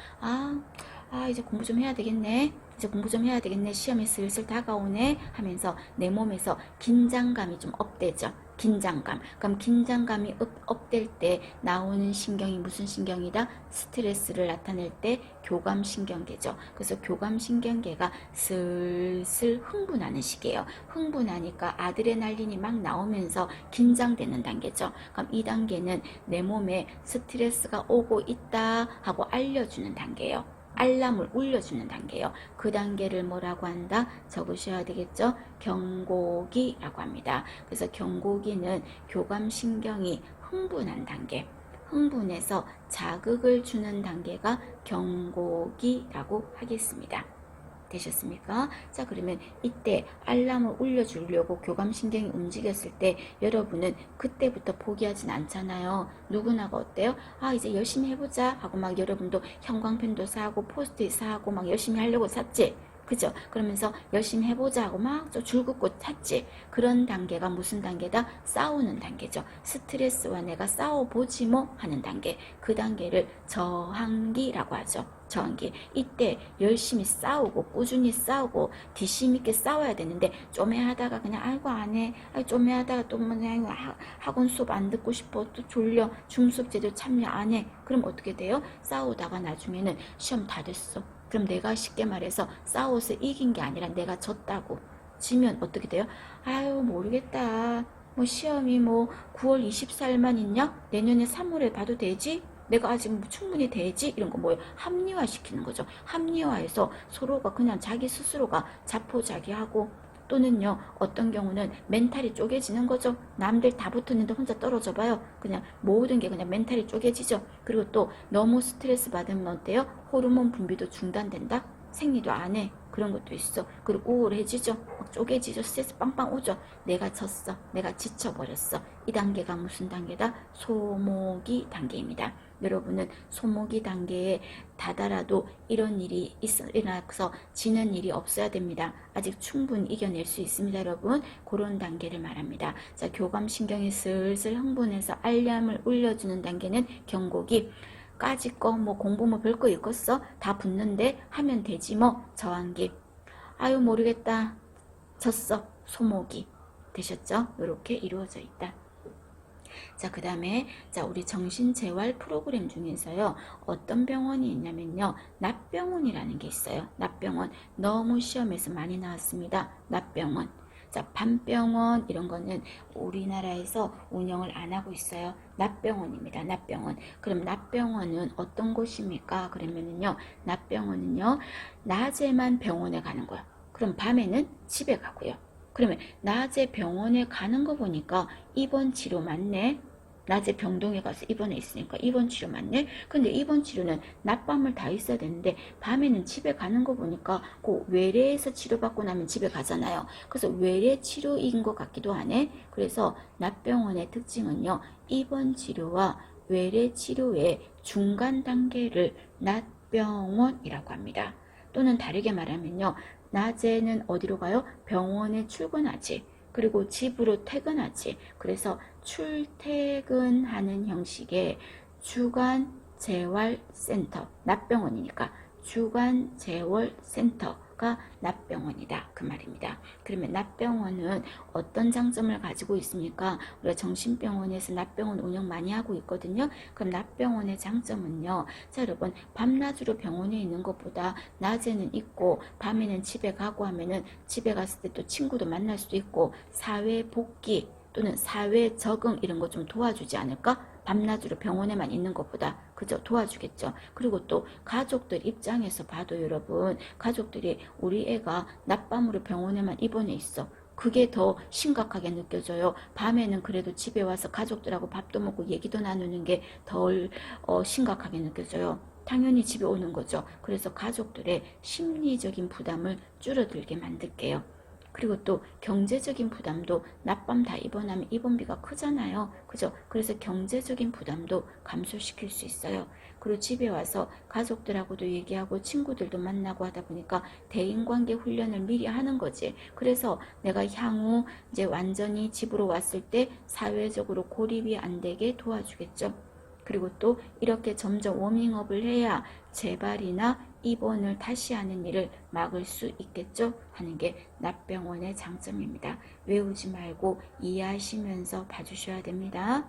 아, 이제 공부 좀 해야 되겠네. 이제 공부 좀 해야 되겠네. 시험이 슬슬 다가오네 하면서 내 몸에서 긴장감이 좀 업되죠. 긴장감. 그럼 긴장감이 업될 때 나오는 신경이 무슨 신경이다? 스트레스를 나타낼 때 교감신경계죠. 그래서 교감신경계가 슬슬 흥분하는 시기예요. 흥분하니까 아드레날린이 막 나오면서 긴장되는 단계죠. 그럼 이 단계는 내 몸에 스트레스가 오고 있다 하고 알려주는 단계예요. 알람을 울려주는 단계예요. 그 단계를 뭐라고 한다? 적으셔야 되겠죠? 경고기라고 합니다. 그래서 경고기는 교감신경이 흥분한 단계, 흥분해서 자극을 주는 단계가 경고기라고 하겠습니다. 되셨습니까? 자, 그러면 이때 알람을 울려주려고 교감신경이 움직였을 때 여러분은 그때부터 포기하진 않잖아요. 누구나가 어때요? 아, 이제 열심히 해보자 하고 막 여러분도 형광펜도 사고 포스트잇 사고 막 열심히 하려고 샀지. 그죠? 그러면서 열심히 해보자 하고 막 줄긋고 샀지. 그런 단계가 무슨 단계다? 싸우는 단계죠. 스트레스와 내가 싸워보지 뭐 하는 단계. 그 단계를 저항기라고 하죠. 저항기. 이때 열심히 싸우고 꾸준히 싸우고 뒷심 있게 싸워야 되는데 쪼매하다가 그냥 아이고 안 해. 쪼매하다가 또 그냥 학원 수업 안 듣고 싶어. 또 졸려. 중수업 제대로 참여 안 해. 그럼 어떻게 돼요? 싸우다가 나중에는 시험 다 됐어. 그럼 내가 쉽게 말해서 싸워서 이긴 게 아니라 내가 졌다고. 지면 어떻게 돼요? 아유 모르겠다. 뭐 시험이 뭐 9월 24일만 있냐? 내년에 3월에 봐도 되지? 내가 아직 뭐 충분히 되지? 이런 거 뭐예요? 합리화시키는 거죠. 합리화해서 서로가 그냥 자기 스스로가 자포자기하고 또는요 어떤 경우는 멘탈이 쪼개지는 거죠. 남들 다 붙었는데 혼자 떨어져 봐요. 그냥 모든 게 그냥 멘탈이 쪼개지죠. 그리고 또 너무 스트레스 받으면 어때요? 호르몬 분비도 중단된다. 생리도 안 해. 그런 것도 있어. 그리고 우울해지죠. 막 쪼개지죠. 스트레스 빵빵 오죠. 내가 졌어. 내가 지쳐버렸어. 이 단계가 무슨 단계다? 소모기 단계입니다. 여러분은 소모기 단계에 다다라도 이런 일이 일어나서 지는 일이 없어야 됩니다. 아직 충분히 이겨낼 수 있습니다. 여러분 그런 단계를 말합니다. 자, 교감신경이 슬슬 흥분해서 알람을 울려주는 단계는 경고기. 까짓 거 뭐 공부 뭐 별거 있겠어? 다 붙는데 하면 되지 뭐. 저항기. 아유 모르겠다. 졌어. 소모기. 되셨죠? 이렇게 이루어져 있다. 자, 그 다음에 자 우리 정신재활 프로그램 중에서요 어떤 병원이 있냐면요 납병원이라는 게 있어요. 납병원. 너무 시험에서 많이 나왔습니다. 납병원. 자, 밤병원 이런 거는 우리나라에서 운영을 안 하고 있어요. 납병원입니다. 납병원. 그럼 납병원은 어떤 곳입니까? 그러면은요 납병원은요 낮에만 병원에 가는 거예요. 그럼 밤에는 집에 가고요. 그러면 낮에 병원에 가는 거 보니까 입원 치료 맞네. 낮에 병동에 가서 입원해 있으니까 입원 치료 맞네. 근데 입원 치료는 낮밤을 다 있어야 되는데 밤에는 집에 가는 거 보니까 그 외래에서 치료받고 나면 집에 가잖아요. 그래서 외래 치료인 것 같기도 하네. 그래서 낮병원의 특징은요. 입원 치료와 외래 치료의 중간 단계를 낮병원이라고 합니다. 또는 다르게 말하면요. 낮에는 어디로 가요? 병원에 출근하지. 그리고 집으로 퇴근하지. 그래서 출퇴근하는 형식의 주간재활센터, 낮병원이니까 주간재활센터가 낮병원이다. 그 말입니다. 그러면 낮병원은 어떤 장점을 가지고 있습니까? 우리가 정신병원에서 낮병원 운영 많이 하고 있거든요. 그럼 낮병원의 장점은요. 자, 여러분 밤낮으로 병원에 있는 것보다 낮에는 있고 밤에는 집에 가고 하면은 집에 갔을 때 또 친구도 만날 수도 있고 사회 복귀 또는 사회 적응 이런 거 좀 도와주지 않을까? 밤낮으로 병원에만 있는 것보다 그죠? 도와주겠죠. 그리고 또 가족들 입장에서 봐도 여러분 가족들이 우리 애가 낮밤으로 병원에만 입원해 있어. 그게 더 심각하게 느껴져요. 밤에는 그래도 집에 와서 가족들하고 밥도 먹고 얘기도 나누는 게 덜 심각하게 느껴져요. 당연히 집에 오는 거죠. 그래서 가족들의 심리적인 부담을 줄어들게 만들게요. 그리고 또 경제적인 부담도 낮밤 다 입원하면 입원비가 크잖아요. 그죠? 그래서 경제적인 부담도 감소시킬 수 있어요. 그리고 집에 와서 가족들하고도 얘기하고 친구들도 만나고 하다 보니까 대인관계 훈련을 미리 하는 거지. 그래서 내가 향후 이제 완전히 집으로 왔을 때 사회적으로 고립이 안 되게 도와주겠죠. 그리고 또 이렇게 점점 워밍업을 해야 재발이나 입원을 다시 하는 일을 막을 수 있겠죠? 하는 게 납병원의 장점입니다. 외우지 말고 이해하시면서 봐주셔야 됩니다.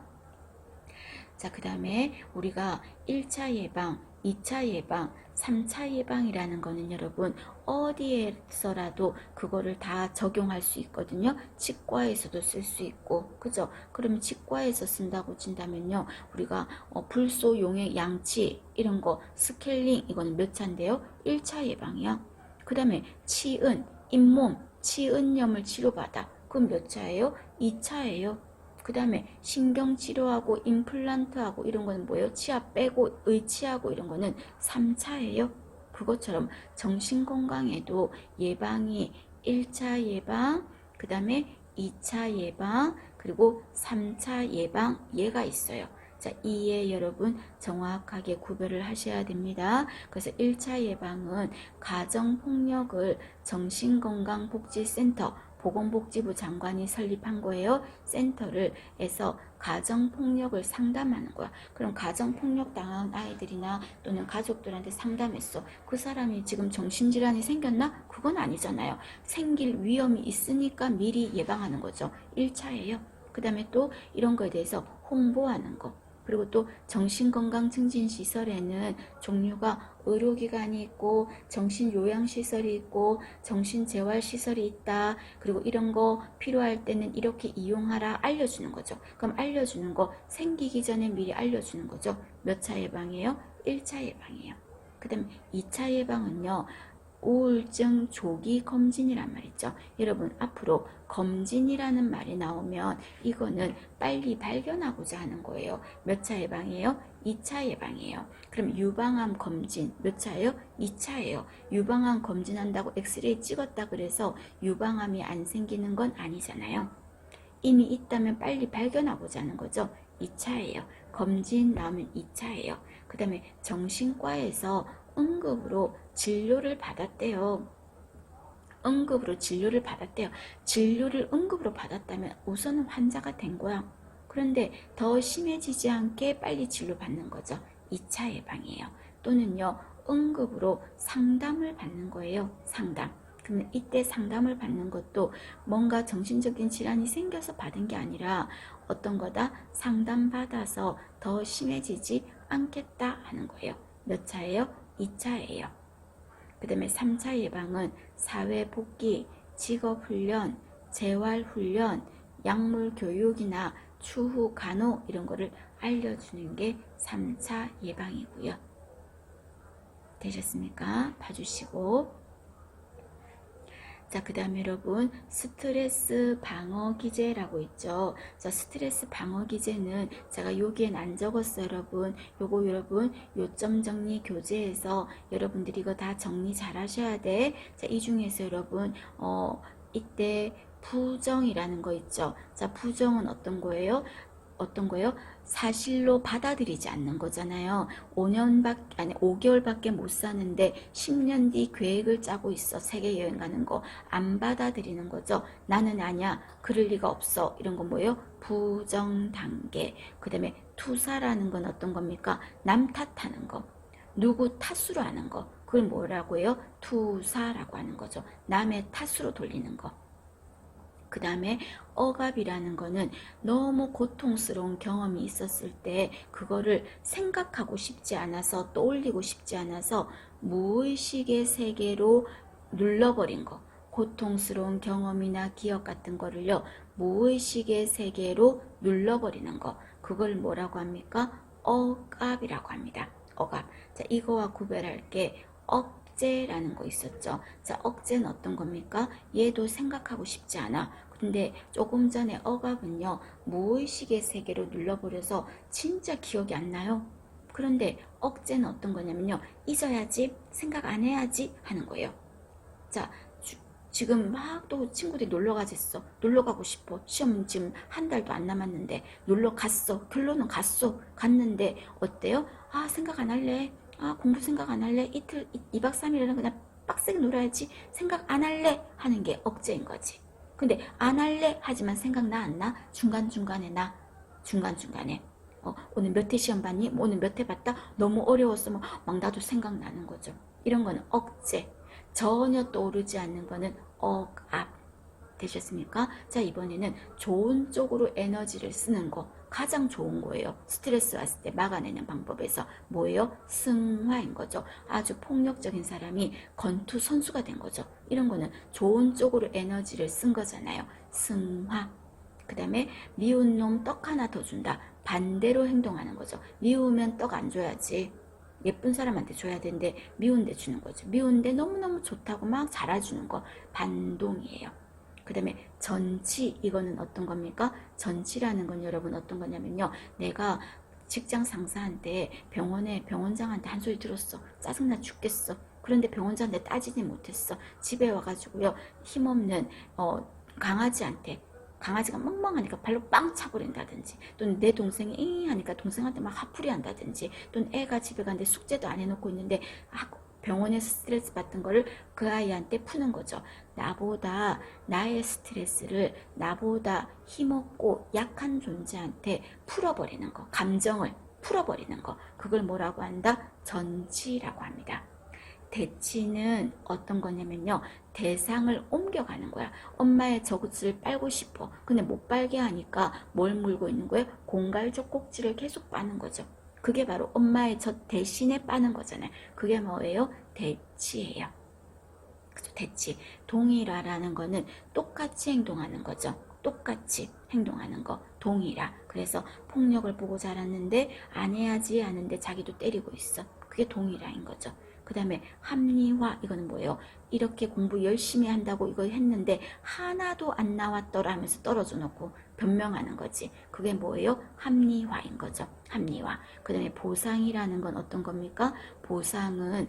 자, 그 다음에 우리가 1차 예방, 2차 예방, 3차 예방이라는 거는 여러분 어디에서라도 그거를 다 적용할 수 있거든요. 치과에서도 쓸 수 있고, 그죠? 그러면 치과에서 쓴다고 친다면요, 우리가 불소, 용액, 양치 이런 거 스케일링 이거는 몇 차인데요? 1차 예방이야. 그 다음에 치은, 잇몸, 치은염을 치료받아. 그럼 몇 차예요? 2차예요. 그 다음에 신경치료하고 임플란트하고 이런 거는 뭐예요? 치아 빼고 의치하고 이런 거는 3차예요. 그것처럼 정신건강에도 예방이 1차 예방, 그 다음에 2차 예방, 그리고 3차 예방 얘가 있어요. 자, 이에 여러분 정확하게 구별을 하셔야 됩니다. 그래서 1차 예방은 가정폭력을 정신건강복지센터 보건복지부 장관이 설립한 거예요. 센터를 해서 가정폭력을 상담하는 거야. 그럼 가정폭력 당한 아이들이나 또는 가족들한테 상담했어. 그 사람이 지금 정신질환이 생겼나? 그건 아니잖아요. 생길 위험이 있으니까 미리 예방하는 거죠. 1차예요. 그 다음에 또 이런 거에 대해서 홍보하는 거. 그리고 또 정신건강증진시설에는 종류가 의료기관이 있고 정신요양시설이 있고 정신재활시설이 있다. 그리고 이런 거 필요할 때는 이렇게 이용하라 알려주는 거죠. 그럼 알려주는 거 생기기 전에 미리 알려주는 거죠. 몇 차 예방이에요? 1차 예방이에요. 그 다음 2차 예방은요. 우울증 조기 검진이란 말이죠. 여러분 앞으로 검진이라는 말이 나오면 이거는 빨리 발견하고자 하는 거예요. 몇 차 예방이에요? 2차 예방이에요. 그럼 유방암 검진 몇 차예요? 2차예요. 유방암 검진한다고 엑스레이 찍었다 그래서 유방암이 안 생기는 건 아니잖아요. 이미 있다면 빨리 발견하고자 하는 거죠. 2차예요. 검진 나오면 2차예요. 그 다음에 정신과에서 응급으로 진료를 받았대요. 응급으로 진료를 받았대요. 진료를 응급으로 받았다면 우선은 환자가 된 거야. 그런데 더 심해지지 않게 빨리 진료받는 거죠. 2차 예방이에요. 또는요, 응급으로 상담을 받는 거예요. 상담. 그러면 이때 상담을 받는 것도 뭔가 정신적인 질환이 생겨서 받은 게 아니라 어떤 거다? 상담받아서 더 심해지지 않겠다 하는 거예요. 몇 차예요? 2차예요. 그 다음에 3차 예방은 사회복귀, 직업훈련, 재활훈련, 약물교육이나 추후 간호 이런 거를 알려주는 게 3차 예방이고요. 되셨습니까? 봐주시고. 자, 그 다음에 여러분 스트레스 방어 기제라고 있죠. 자, 스트레스 방어 기제는 제가 여기엔 안 적었어요. 여러분 요거 여러분 요점 정리 교재에서 여러분들이 이거 다 정리 잘 하셔야 돼. 자, 이 중에서 여러분 이때 부정이라는 거 있죠. 자, 부정은 어떤 거예요? 어떤 거예요? 사실로 받아들이지 않는 거잖아요. 5개월밖에 못 사는데 10년 뒤 계획을 짜고 있어. 세계 여행 가는 거 안 받아들이는 거죠. 나는 아니야. 그럴 리가 없어. 이런 건 뭐예요? 부정 단계. 그 다음에 투사라는 건 어떤 겁니까? 남 탓하는 거. 누구 탓으로 하는 거. 그걸 뭐라고 해요? 투사라고 하는 거죠. 남의 탓으로 돌리는 거. 그 다음에 억압이라는 거는 너무 고통스러운 경험이 있었을 때 그거를 생각하고 싶지 않아서 떠올리고 싶지 않아서 무의식의 세계로 눌러버린 거. 고통스러운 경험이나 기억 같은 거를요, 무의식의 세계로 눌러버리는 거. 그걸 뭐라고 합니까? 억압이라고 합니다. 억압. 자, 이거와 구별할 게 억제라는 거 있었죠. 자, 억제는 어떤 겁니까? 얘도 생각하고 싶지 않아. 근데 조금 전에 억압은요, 무의식의 세계로 눌러버려서 진짜 기억이 안 나요. 그런데 억제는 어떤 거냐면요, 잊어야지, 생각 안 해야지 하는 거예요. 자, 지금 막 또 친구들이 놀러 가졌어. 놀러 가고 싶어. 시험 지금 한 달도 안 남았는데 놀러 갔어. 결론은 갔어. 갔는데 어때요? 아, 생각 안 할래. 아, 공부 생각 안 할래. 이틀 2박 3일은 그냥 빡세게 놀아야지. 생각 안 할래 하는 게 억제인 거지. 근데 안 할래 하지만 생각나 안 나? 중간중간에 나. 중간중간에. 오늘 몇 회 시험 봤니? 오늘 몇 회 봤다? 너무 어려웠어. 막 나도 생각나는 거죠. 이런 거는 억제. 전혀 떠오르지 않는 거는 억압. 되셨습니까? 자, 이번에는 좋은 쪽으로 에너지를 쓰는 거 가장 좋은 거예요. 스트레스 왔을 때 막아내는 방법에서 뭐예요? 승화인 거죠. 아주 폭력적인 사람이 건투 선수가 된 거죠. 이런 거는 좋은 쪽으로 에너지를 쓴 거잖아요. 승화. 그 다음에 미운 놈 떡 하나 더 준다. 반대로 행동하는 거죠. 미우면 떡 안 줘야지. 예쁜 사람한테 줘야 되는데 미운데 주는 거죠. 미운데 너무너무 좋다고 막 잘해주는 거 반동이에요. 그 다음에 전치, 이거는 어떤 겁니까? 전치라는 건 여러분 어떤 거냐면요. 내가 직장 상사한테 병원에 병원장한테 한 소리 들었어. 짜증나 죽겠어. 그런데 병원장한테 따지지 못했어. 집에 와가지고요. 힘없는 강아지한테, 강아지가 멍멍하니까 발로 빵 차버린다든지, 또는 내 동생이 잉 하니까 동생한테 막 화풀이 한다든지, 또는 애가 집에 갔는데 숙제도 안 해놓고 있는데 병원에서 스트레스 받던 거를 그 아이한테 푸는 거죠. 나보다 나의 스트레스를 나보다 힘없고 약한 존재한테 풀어버리는 거, 감정을 풀어버리는 거, 그걸 뭐라고 한다? 전치라고 합니다. 대치는 어떤 거냐면요. 대상을 옮겨가는 거야. 엄마의 젖을 빨고 싶어. 근데 못 빨게 하니까 뭘 물고 있는 거예요? 공갈족 꼭지를 계속 빠는 거죠. 그게 바로 엄마의 젖 대신에 빠는 거잖아요. 그게 뭐예요? 대치예요. 그죠? 대치. 동일화라는 거는 똑같이 행동하는 거죠. 똑같이 행동하는 거. 동일화. 그래서 폭력을 보고 자랐는데 안 해야지 하는데 자기도 때리고 있어. 그게 동일화인 거죠. 그 다음에 합리화, 이거는 뭐예요? 이렇게 공부 열심히 한다고 이거 했는데 하나도 안 나왔더라 하면서 떨어져 놓고 변명하는 거지. 그게 뭐예요? 합리화인 거죠. 합리화. 그 다음에 보상이라는 건 어떤 겁니까? 보상은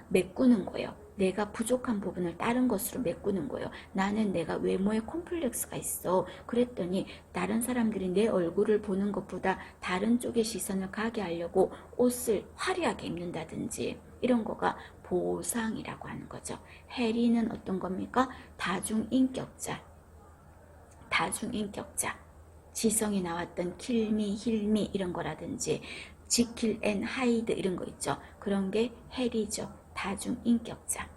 메꾸는 거예요. 내가 부족한 부분을 다른 것으로 메꾸는 거예요. 나는 내가 외모에 콤플렉스가 있어. 그랬더니 다른 사람들이 내 얼굴을 보는 것보다 다른 쪽에 시선을 가게 하려고 옷을 화려하게 입는다든지, 이런 거가 보상이라고 하는 거죠. 해리는 어떤 겁니까? 다중인격자. 다중인격자. 지성이 나왔던 킬미, 힐미 이런 거라든지 지킬 앤 하이드 이런 거 있죠. 그런 게 해리죠. 다중인격자.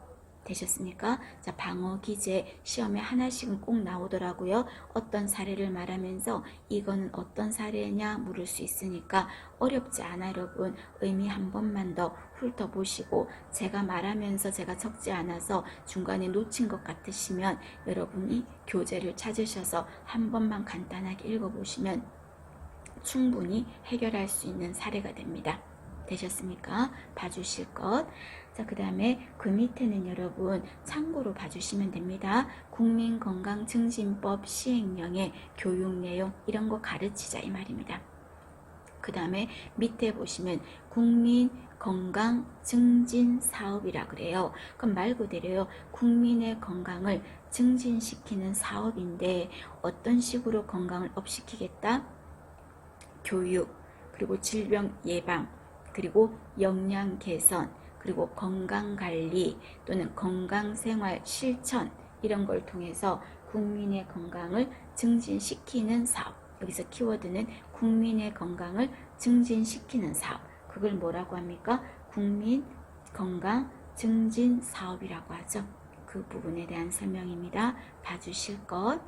되셨습니까? 자, 방어 기제 시험에 하나씩은 꼭 나오더라고요. 어떤 사례를 말하면서 이거는 어떤 사례냐 물을 수 있으니까 어렵지 않아 여러분. 의미 한 번만 더 훑어보시고, 제가 말하면서 제가 적지 않아서 중간에 놓친 것 같으시면 여러분이 교재를 찾으셔서 한 번만 간단하게 읽어보시면 충분히 해결할 수 있는 사례가 됩니다. 되셨습니까? 봐주실 것. 자, 그 다음에 그 밑에는 여러분 참고로 봐주시면 됩니다. 국민건강증진법 시행령의 교육 내용 이런 거 가르치자 이 말입니다. 그 다음에 밑에 보시면 국민건강증진사업이라 그래요. 그럼 말 그대로요. 국민의 건강을 증진시키는 사업인데 어떤 식으로 건강을 업시키겠다? 교육, 그리고 질병 예방, 그리고 영양 개선, 그리고 건강관리 또는 건강생활 실천 이런 걸 통해서 국민의 건강을 증진시키는 사업. 여기서 키워드는 국민의 건강을 증진시키는 사업. 그걸 뭐라고 합니까? 국민 건강 증진 사업이라고 하죠. 그 부분에 대한 설명입니다. 봐주실 것.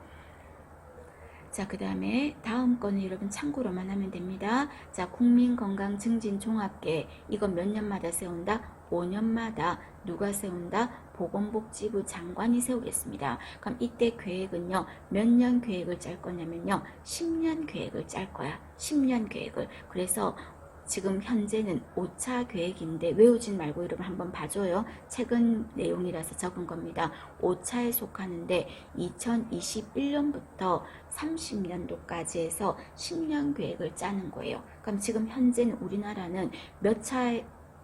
자, 그 다음에 다음 거는 여러분 참고로만 하면 됩니다. 자, 국민건강증진종합계획. 이거 몇 년마다 세운다? 5년마다. 누가 세운다? 보건복지부 장관이 세우겠습니다. 그럼 이때 계획은요, 몇 년 계획을 짤 거냐면요, 10년 계획을 짤 거야. 10년 계획을. 그래서 지금 현재는 5차 계획인데 외우진 말고 여러분 한번 봐줘요. 최근 내용이라서 적은 겁니다. 5차에 속하는데 2021년부터 30년도까지 해서 10년 계획을 짜는 거예요. 그럼 지금 현재는 우리나라는 몇 차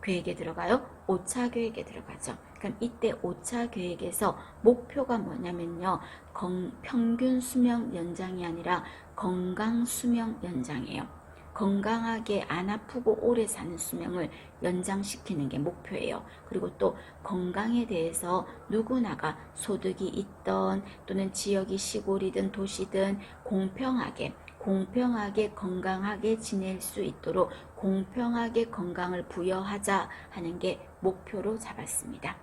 계획에 들어가요? 5차 계획에 들어가죠. 그럼 이때 5차 계획에서 목표가 뭐냐면요, 평균 수명 연장이 아니라 건강 수명 연장이에요. 건강하게 안 아프고 오래 사는 수명을 연장시키는 게 목표예요. 그리고 또 건강에 대해서 누구나가 소득이 있던 또는 지역이 시골이든 도시든 공평하게 공평하게 건강하게 지낼 수 있도록 공평하게 건강을 부여하자 하는 게 목표로 잡았습니다.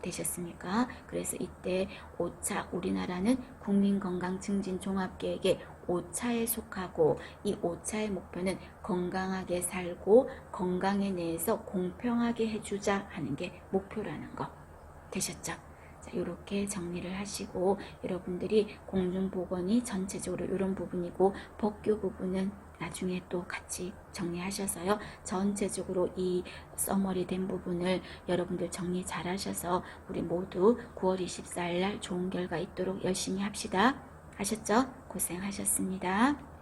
되셨습니까? 그래서 이때 5차, 우리나라는 국민건강증진종합계획의 5차에 속하고 이 5차의 목표는 건강하게 살고 건강에 대해서 공평하게 해주자 하는 게 목표라는 거. 되셨죠? 자, 이렇게 정리를 하시고 여러분들이 공중보건이 전체적으로 이런 부분이고 법규 부분은 나중에 또 같이 정리하셔서요. 전체적으로 이 서머리 된 부분을 여러분들 정리 잘 하셔서 우리 모두 9월 24일 날 좋은 결과 있도록 열심히 합시다. 아셨죠? 고생하셨습니다.